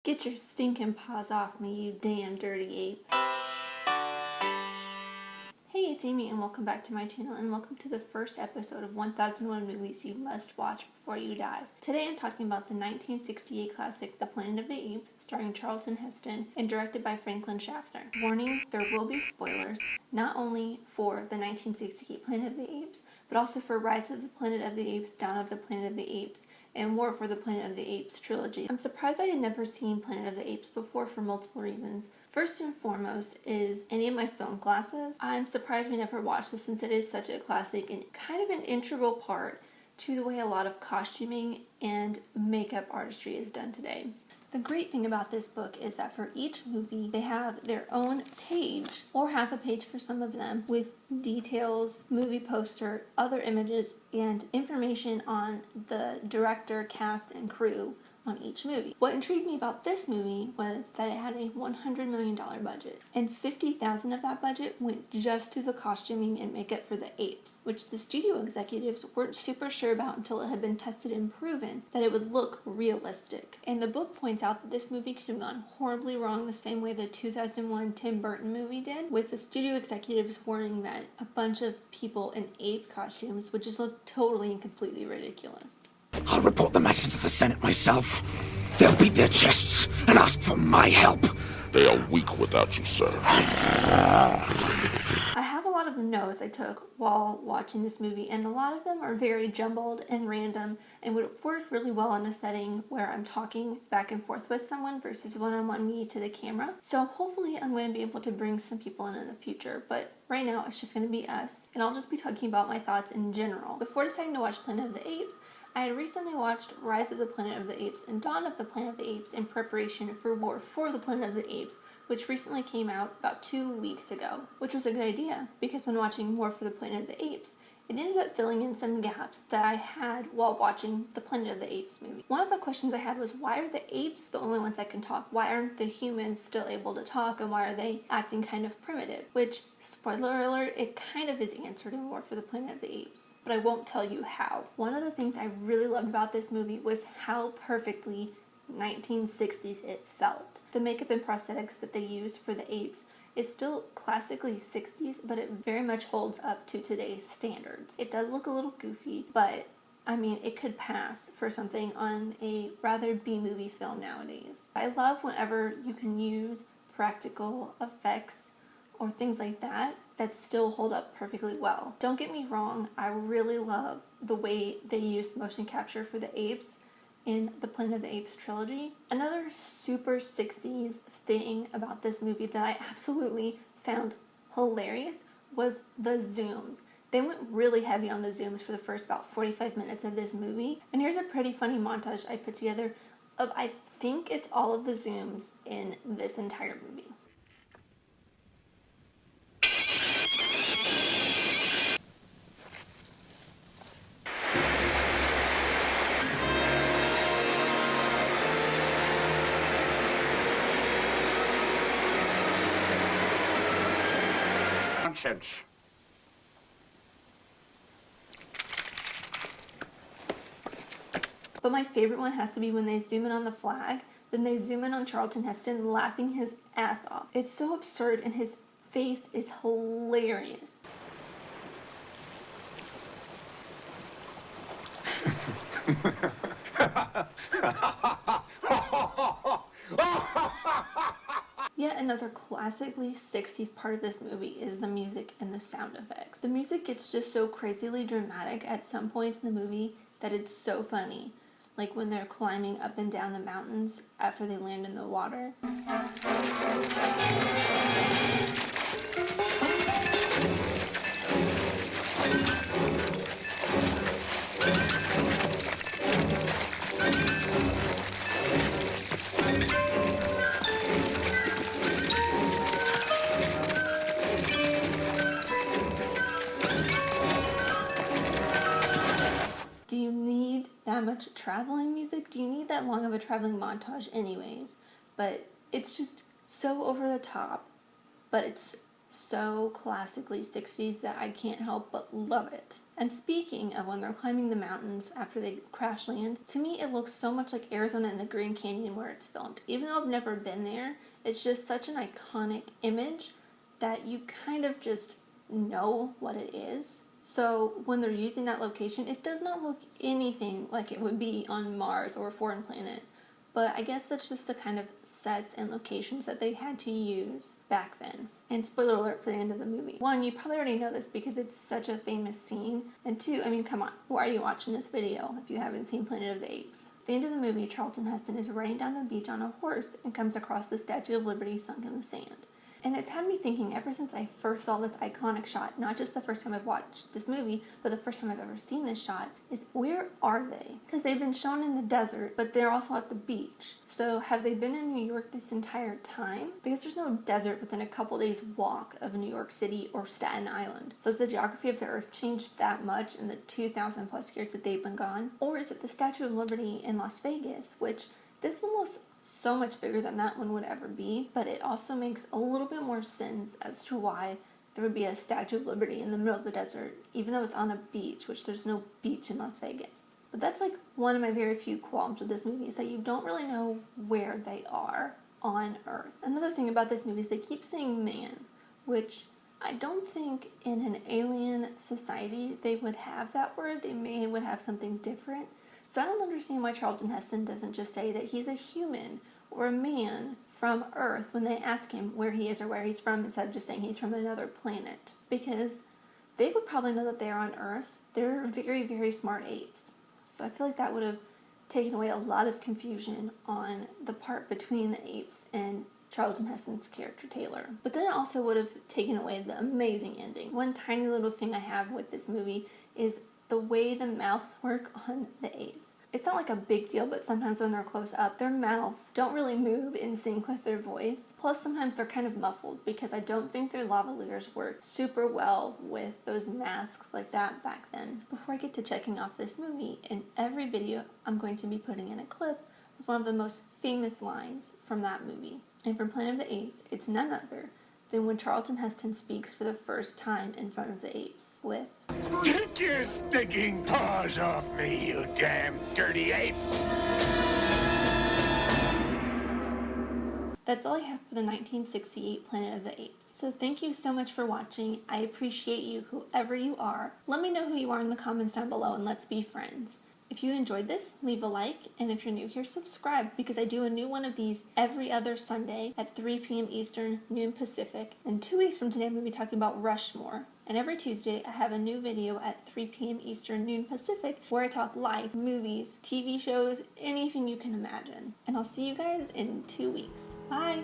Get your stinking paws off me, you damn dirty ape. Hey, it's Amy and welcome back to my channel and welcome to the first episode of 1001 Movies You Must Watch Before You Die. Today I'm talking about the 1968 classic The Planet of the Apes, starring Charlton Heston and directed by Franklin Schaffner. Warning, there will be spoilers, not only for the 1968 Planet of the Apes, but also for Rise of the Planet of the Apes, Dawn of the Planet of the Apes, and more for the Planet of the Apes trilogy. I'm surprised I had never seen Planet of the Apes before for multiple reasons. First and foremost is any of my film classes. I'm surprised we never watched this since it is such a classic and kind of an integral part to the way a lot of costuming and makeup artistry is done today. The great thing about this book is that for each movie, they have their own page, or half a page for some of them, with details, movie poster, other images, and information on the director, cast, and crew on each movie. What intrigued me about this movie was that it had a $100 million budget, and $50,000 of that budget went just to the costuming and makeup for the apes, which the studio executives weren't super sure about until it had been tested and proven that it would look realistic. And the book points out that this movie could have gone horribly wrong the same way the 2001 Tim Burton movie did, with the studio executives warning that a bunch of people in ape costumes would just look totally and completely ridiculous. I'll report the matter to the Senate myself. They'll beat their chests and ask for my help. They are weak without you, sir. I have a lot of notes I took while watching this movie, and a lot of them are very jumbled and random and would work really well in a setting where I'm talking back and forth with someone versus one-on-one me to the camera. So hopefully I'm going to be able to bring some people in the future, but right now it's just going to be us, and I'll just be talking about my thoughts in general. Before deciding to watch Planet of the Apes, I had recently watched Rise of the Planet of the Apes and Dawn of the Planet of the Apes in preparation for War for the Planet of the Apes, which recently came out about 2 weeks ago, which was a good idea because when watching War for the Planet of the Apes, it ended up filling in some gaps that I had while watching the Planet of the Apes movie. One of the questions I had was, why are the apes the only ones that can talk? Why aren't the humans still able to talk, and why are they acting kind of primitive? Which, spoiler alert, it kind of is answered in War for the Planet of the Apes, but I won't tell you how. One of the things I really loved about this movie was how perfectly 1960s it felt. The makeup and prosthetics that they used for the apes is still classically 60s, but it very much holds up to today's standards. It does look a little goofy, but I mean, it could pass for something on a rather B-movie film nowadays. I love whenever you can use practical effects or things like that still hold up perfectly well. Don't get me wrong, I really love the way they used motion capture for the apes in the Planet of the Apes trilogy. Another super 60s thing about this movie that I absolutely found hilarious was the zooms. They went really heavy on the zooms for the first about 45 minutes of this movie. And here's a pretty funny montage I put together of, I think it's all of the zooms in this entire movie. Nonsense. But my favorite one has to be when they zoom in on the flag, then they zoom in on Charlton Heston laughing his ass off. It's so absurd and his face is hilarious. Yet another classically 60s part of this movie is the music and the sound effects. The music gets just so crazily dramatic at some points in the movie that it's so funny. Like when they're climbing up and down the mountains after they land in the water. Do you need that much traveling music? Do you need that long of a traveling montage anyways? But it's just so over the top, but it's so classically 60s that I can't help but love it. And speaking of when they're climbing the mountains after they crash land, to me it looks so much like Arizona and the Grand Canyon where it's filmed. Even though I've never been there, it's just such an iconic image that you kind of just know what it is. So when they're using that location, it does not look anything like it would be on Mars or a foreign planet. But I guess that's just the kind of sets and locations that they had to use back then. And spoiler alert for the end of the movie. One, you probably already know this because it's such a famous scene. And two, I mean, come on, why are you watching this video if you haven't seen Planet of the Apes? At the end of the movie, Charlton Heston is riding down the beach on a horse and comes across the Statue of Liberty sunk in the sand. And it's had me thinking ever since I first saw this iconic shot, not just the first time I've watched this movie, but the first time I've ever seen this shot, is where are they? Because they've been shown in the desert, but they're also at the beach. So have they been in New York this entire time? Because there's no desert within a couple days walk of New York City or Staten Island. So has the geography of the earth changed that much in the 2,000 plus years that they've been gone? Or is it the Statue of Liberty in Las Vegas, which this one looks so much bigger than that one would ever be, but it also makes a little bit more sense as to why there would be a Statue of Liberty in the middle of the desert, even though it's on a beach, which there's no beach in Las Vegas. But that's like one of my very few qualms with this movie, is that you don't really know where they are on Earth. Another thing about this movie is they keep saying man, which I don't think in an alien society they would have that word. They would have something different. So I don't understand why Charlton Heston doesn't just say that he's a human or a man from Earth when they ask him where he is or where he's from, instead of just saying he's from another planet. Because they would probably know that they're on Earth. They're very, very smart apes. So I feel like that would have taken away a lot of confusion on the part between the apes and Charlton Heston's character Taylor. But then it also would have taken away the amazing ending. One tiny little thing I have with this movie is the way the mouths work on the apes. It's not like a big deal, but sometimes when they're close up, their mouths don't really move in sync with their voice. Plus, sometimes they're kind of muffled because I don't think their lavaliers worked super well with those masks like that back then. Before I get to checking off this movie, in every video, I'm going to be putting in a clip of one of the most famous lines from that movie. And from Planet of the Apes, it's none other than when Charlton Heston speaks for the first time in front of the apes with, "Take your stinking paws off me, you damn dirty ape!" That's all I have for the 1968 Planet of the Apes. So thank you so much for watching. I appreciate you, whoever you are. Let me know who you are in the comments down below and let's be friends. If you enjoyed this, leave a like, and if you're new here, subscribe, because I do a new one of these every other Sunday at 3 p.m. Eastern, noon Pacific. And 2 weeks from today, I'm going to be talking about Rushmore. And every Tuesday, I have a new video at 3 p.m. Eastern, noon Pacific, where I talk live, movies, TV shows, anything you can imagine. And I'll see you guys in 2 weeks. Bye!